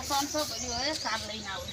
500 ભર્યું હવે સાર લઈને આવું.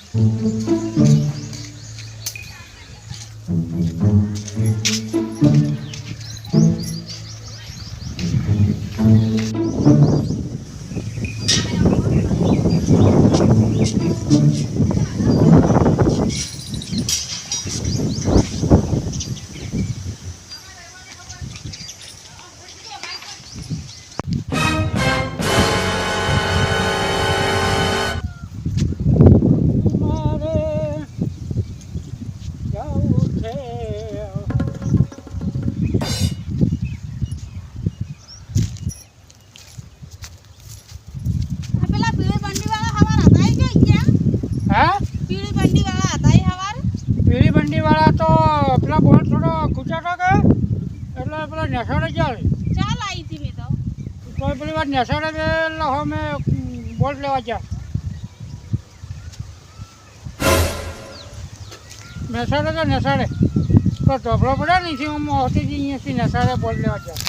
નેસાડે અમે બોટ લેવા ગયા નેસાડે તો ઢોબળો પડે ને હોતી અહીંયાથી નેસાડે બોટ લેવા ગયા.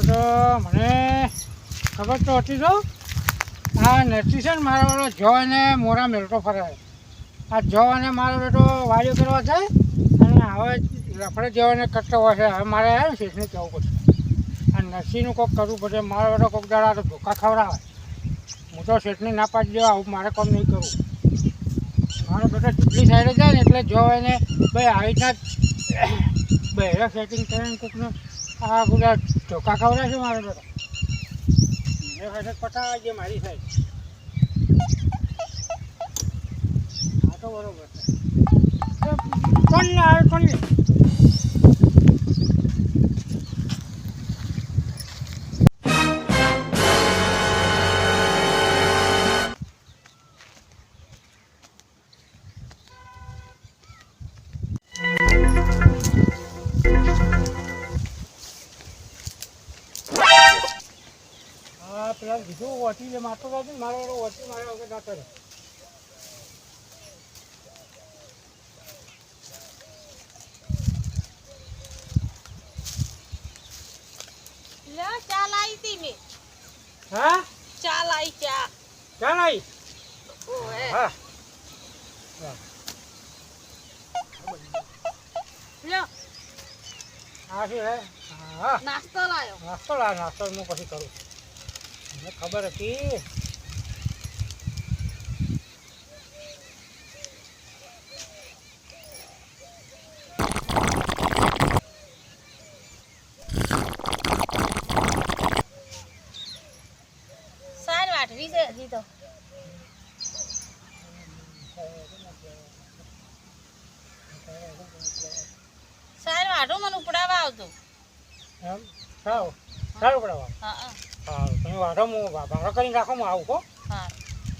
તો મને ખબર તો હતી તો આ નથી છે ને મારા વાળો જો અને મોરા મેલતો ફરે. આ જો અને મારો બેટો વાડીઓ કરવા જાય અને હવે લફડે જવાને કરતો હોય છે. હવે મારે આવે ને શેઠને કહેવું પડશે આ નરસીનું કોઈક કરવું પડે. મારો બેટો કોઈક દાડા તો ધોકા ખવડાવે. હું તો શેઠને ના પાડી દેવા આવું મારે કામ નહીં કરવું. મારો બેટો ચૂંટણી સાઈડે જાય ને એટલે જો એને ભાઈ આવી રીતના બહેરા સેટિંગ કરીને કોઈકને આ બધા ધોકા ખવડાવે છે. મારો બેટો એ વખતે પટાવા છે મારી સાઈડ. હા તો બરોબર છે. કોણ ને આવે કોણ ને પેલા કીધું વટી જે મારતો હતો ને મારો વટી મારા વગર ના કરે. ચા લાવી હતી મેં. હા ચા લાવી ચા. ચા લાવી? હા લ્યો હા છે હા નાસ્તો લાવ્યો. નાસ્તો હું પછી કરું. મને ખબર હતી. સાર વાટવી છે હજી તો. સાર વાટો મને ઉપડાવા આવતો. એમ સારું પડાવવા. હા હા હા તમે વાઢો હું ભાંગો કરીને રાખો હું આવું કહો. હા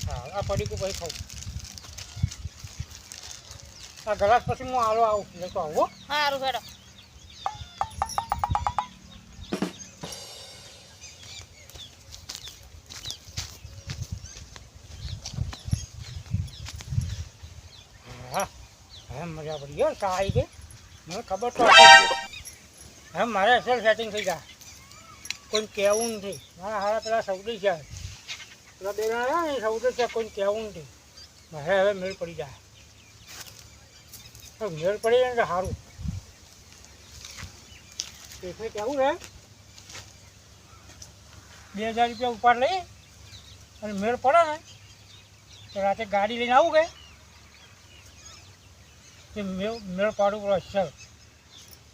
હા આ પડીકું પછી ખાઉં. આ ગ્લાસ પછી હું આવું લેતો આવું. સારું હેડો. હા એમ મજા પડી ગયો. ચા આવી ગઈ મને ખબર તો હતી. એમ મારે અસલ સેટિંગ થઈ જાય. કોઈ કહેવું નથી. મારા હારા પેલા સૌદી છે પેલા બે જણા આવ્યા ને સૌદી છે કોઈ કહેવું નથી. મારે હવે મેળ પડી જાય. મેળ પડી જાય ને સારું. એટલે કહેવું ને 2000 રૂપિયા ઉપાડ લઈ અને મેળ પડે ને તો રાતે ગાડી લઈને આવું કે મેળ પાડવું પડે અસલ.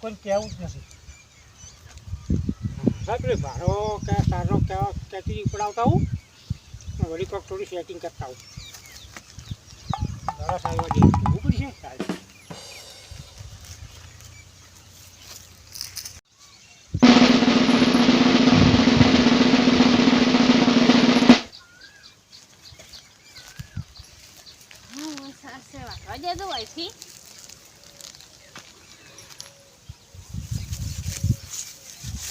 કોઈ કહેવું જ નથી. હા પેલી ભાડો ક્યાં સારનો ક્યાંથી ઉપડાવતા હું વળી કોઈક થોડી સેટિંગ કરતા હું. દાડા સારવા જઈએ જોવું પડશે સારી. વાટવા દેજો અહીંથી.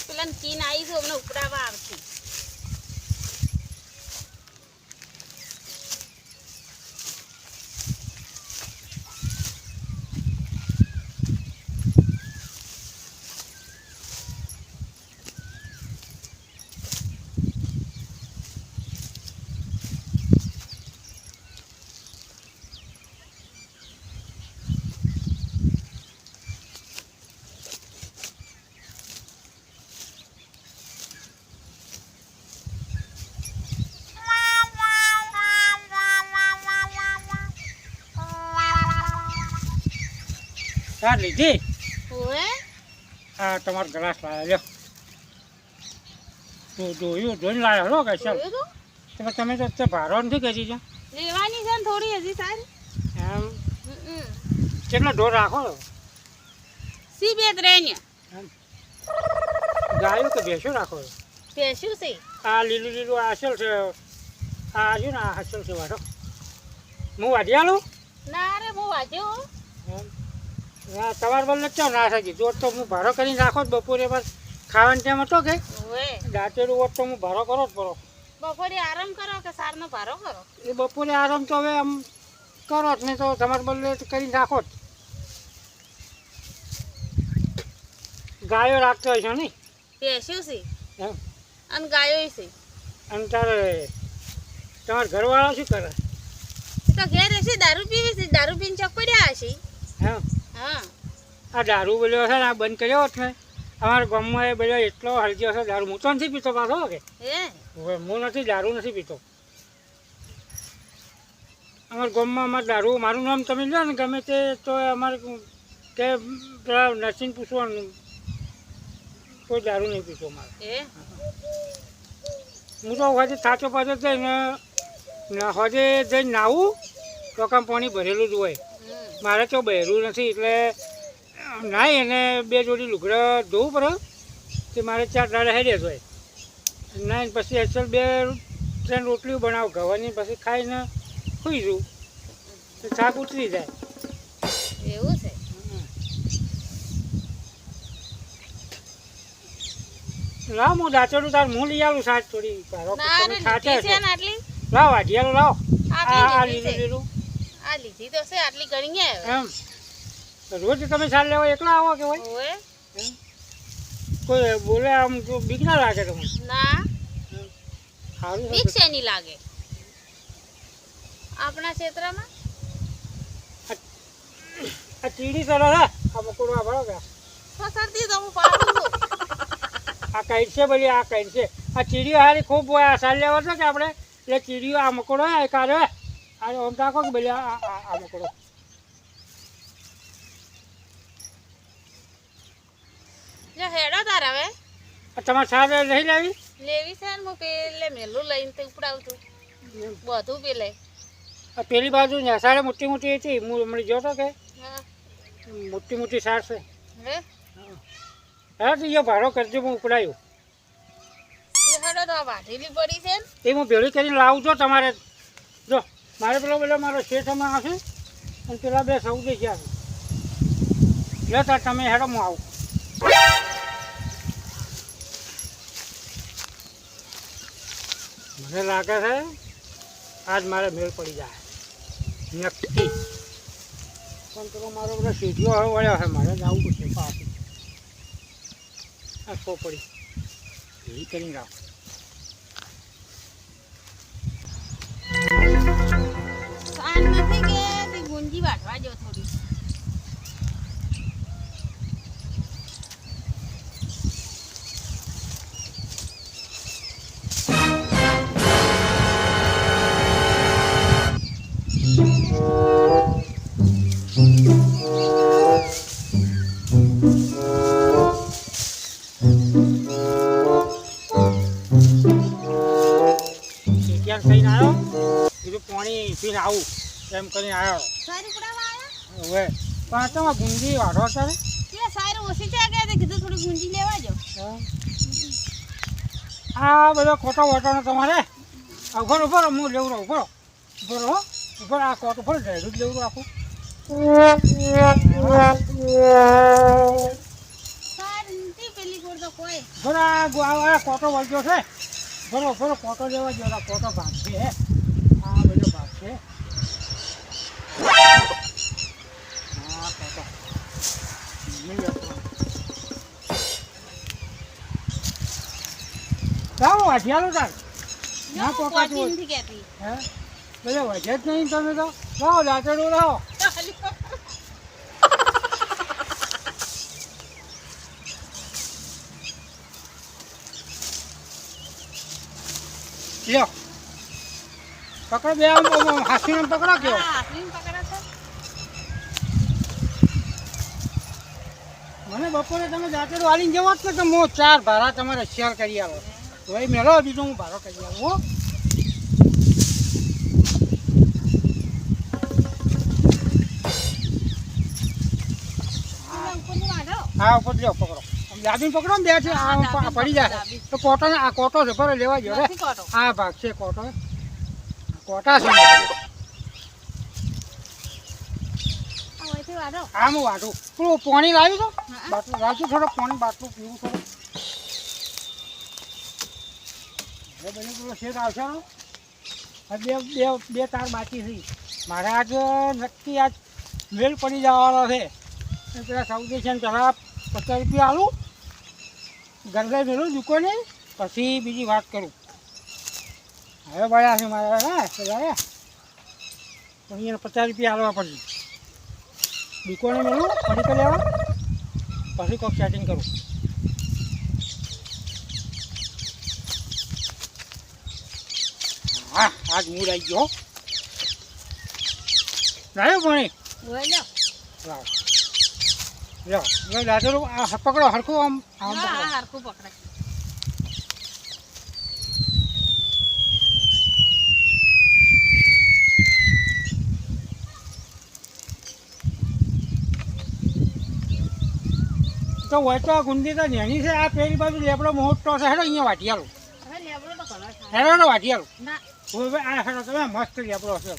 પેલા ચીન આવી છે અમને ઉપડાવવા આવશે. ચા લીધી ઓએ આ તમારો ગ્લાસ લાવ્યા લ્યો તો જોઈને લાવ્યો હો કે ચાલ જોયું તું તમે તો ભારો નથી કરી છે લેવાની છે ને થોડી હજી સારી એમ હમ. કેટલો ઢોર રાખો સી બે ત્રણ ગાયો કે ભેંસો રાખો પેશું છે આ લીલું લીલું આ અસલ છે આ છે ને આ અસલ છે વાટો હું વાઢી આલું ના રે હું વાંચ્યો હા તમારે બોલે ચો ના થઈ જોત તો હું ભારો કરીને રાખો જ બપોરે બસ ખાવાનો ટાઈમ હતો કે ઓએ દાંતેલું હોત તો હું ભારો કરો જ પડો બપોરે આરામ કરો કે સારનો ભારો કરો એ બપોરે આરામ તો હવે આમ કરો જ નહીં તો તમારે બોલે કરીને રાખો જ ગાયો રાખતો હોય છે નહીં પેશું છે એમ અને ગાયો છે અને તારે તમારા ઘરવાળા શું કરે એ તો ઘેર હશે દારૂ પીવી છે દારૂ પીને ચોક પડ્યા હશે એમ હા આ દારૂ બોલ્યો છે ને આ બંધ કર્યો હોત ને અમારા ગામમાં એ બધો એટલો હલજો છે દારૂ હું તો નથી પીતો પાછો કે હે હું નથી દારૂ નથી પીતો અમારા ગામમાં અમારે દારૂ મારું નામ તમે લો ને ગમે તે તો અમારે કે પેલા નર્સિંગ પૂછવાનું કોઈ દારૂ નહીં પીતો મારે હે હું તો હજે થાચો પાછો જઈને હજે જઈને નાવું તો કામ પાણી ભરેલું જ હોય મારે તો બહેરું નથી એટલે નાહી અને બે જોડી લુગડા ધોવું પડે તે મારે 4 દાડા હેડે જ હોય નાહીને પછી અસલ 2-3 રોટલીઓ બનાવું ઘવાની પછી ખાઈને સૂઈ જઉં તો થાક ઉતરી જાય એવું છે લાવ હું દાંતેડું તાર હું લઈ આવું સાત થોડી પારો ના રે તમે ખાતે લીધી છે હશો. ને આટલી લાવ વાઢિયાલો લાવ આટલી આ લીધી લીલું છે. લીલું આ લીધી તો છે આટલી ગણી એમ રોજ તમે સાર લેવા એકલા આવો કે હોય ઓએ કોઈ બોલે આમ તો બીક ના લાગે તમને ના સારું બીક શેની લાગે આપણા ક્ષેત્રમાં આ ચીડી સરસ હે આ મકોડો આ બરાબર ફસરતી તો હું પાડું છું આ કઈ છે બોલી આ કઈ છે આ ચીડીઓ હારી ખૂબ હોય આ સાર લેવા છે કે આપણે એટલે ચીડીઓ આ મકોડો હે એક આરે આ ઓમ ટાકો કે બોલી આ મકોડો જો હેડો તાર હવે આ તમારે સાર નહીં લેવી લેવી છે ને હું પેલે મેલું લઈને તે ઉપડાવું છું બધું પેલે આ પેલી બાજુ ને સારે મોટી મોટી હતી હું હમણાં જોતો કે હા મોટી મોટી સાર છે હે હા તો એ ભાડો કરજો હું ઉપડાયું એ હેડો તો આ વાઢેલી પડી છે ને એ હું ભેળી કરીને લાવું છો તમારે જો મારે પેલો મારો શેઠમાં આવશે અને પેલા 2 સૌદે છે લે તાર તમે હેડો હું આવું મને લાગે છે આજ મારે મેળ પડી જાય નક્કી પણ પેલો મારો બધો સીધો હવે વળ્યો છે મારે જવું પડશે પાછું આ પડી ભેળી કરીને રાખો સાન નથી કે તે ગુંજી વાટવા જો થોડી ત્યાં થઈને આવ્યો બીજું પાણી પીને આવું એમ કરીને આવ્યો સારી ઉપડાવા આયા હવે પણ તમે ગુંજી વાઢો અત્યારે કે સારી ઓછી છે કે તે કીધું થોડી ગુંજી લેવા જો આ બધો ખોટો વટોનો તમારે ઉભો ઉભો હું લેવું રહું ઉભો રહો ઉભો આ કોટ ઉપર ડેરું જ લેવું રાખું સારી નથી પેલી કોર તો કોઈ બરો આ કોટો વળગ્યો છે બરો કોટો લેવા જો કોટો ભાગ છે આ બધો ભાગ છે હા કોટો જાઓ વાઢિયાલો તાર ના પોકાતું હોય નથી કેતી હે બધે વધે જ નહીં તમે તો લાવો દાંતેડું લાવો લ્યો પકડો બે હાથીને પકડો કયો હા હાથની પકડા છે મને બપોરે તમે જાતે તો વાલીને જવો જ ને તો હું 4 ભાડા તમારે શેર કરી આવો તો એ મેળો બીજું હું ભાડો કરી આવું હો. હા ઉપર લ્યો પકડો ડાબી પકડો ને બે છે આ પડી જાય તો કોટો આ કોટો છે પર લેવા જો રે આ ભાગ છે કોટો કોટા છે હા હું વાટું પેલું પાણી લાવ્યું તો બાટલું રાખું થોડો પાણી બાટલું પીવું થોડું હવે બને પેલો શેઠ આવશે ને બે બે બે તાર બાકી છે મારે આજ નક્કી આજ વેલ પડી જવાનો છે પેલા સૌદી છે ને પેલા 50 રૂપિયા આલું ગરદા મેળું દુકાને પછી બીજી વાત કરું હવે મળ્યા છે મારા હા પેલા પછી એને 50 રૂપિયા આલવા પડશે દુકાને મેળું ફરી કરી લેવા પછી કોઈક સેટિંગ કરું હા આજ મૂડ આવી ગયો લાવ્યો પાણી લાવ લો દાદો આ પકડો હરખું આમ આમ પકડો હરખું પકડાય તો હોય તો ગુંદી તો નેની છે આ પેલી બાજુ લેબડો મોટો છે હેડો અહીંયા વાટી આલું હવે લેબડો તો ઘણો થાય હેડો ને વાટી આલું ના આ હેડો તમે મસ્ત લેબડો છે